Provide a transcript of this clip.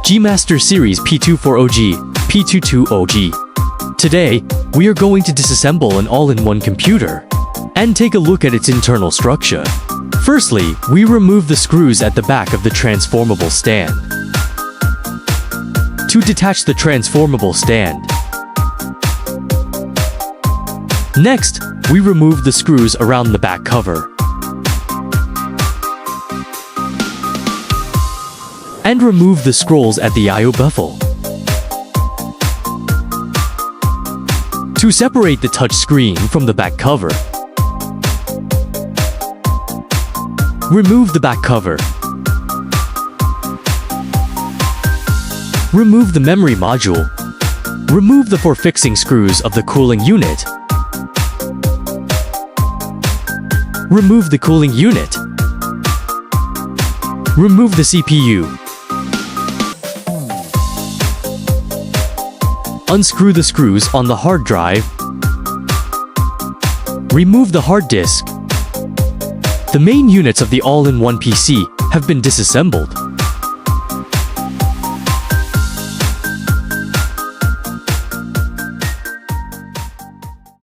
G Master Series P240G, P220G. Today, we are going to disassemble an all-in-one computer and take a look at its internal structure. Firstly, we remove the screws at the back of the transformable stand. To detach the transformable stand. Next, we remove the screws around the back cover. And remove the scrolls at the I/O baffle. To separate the touch screen from the back cover, remove the back cover. Remove the memory module. Remove the four fixing screws of the cooling unit. Remove the cooling unit. Remove the CPU. Unscrew the screws on the hard drive. Remove the hard disk. The main units of the all-in-one PC have been disassembled.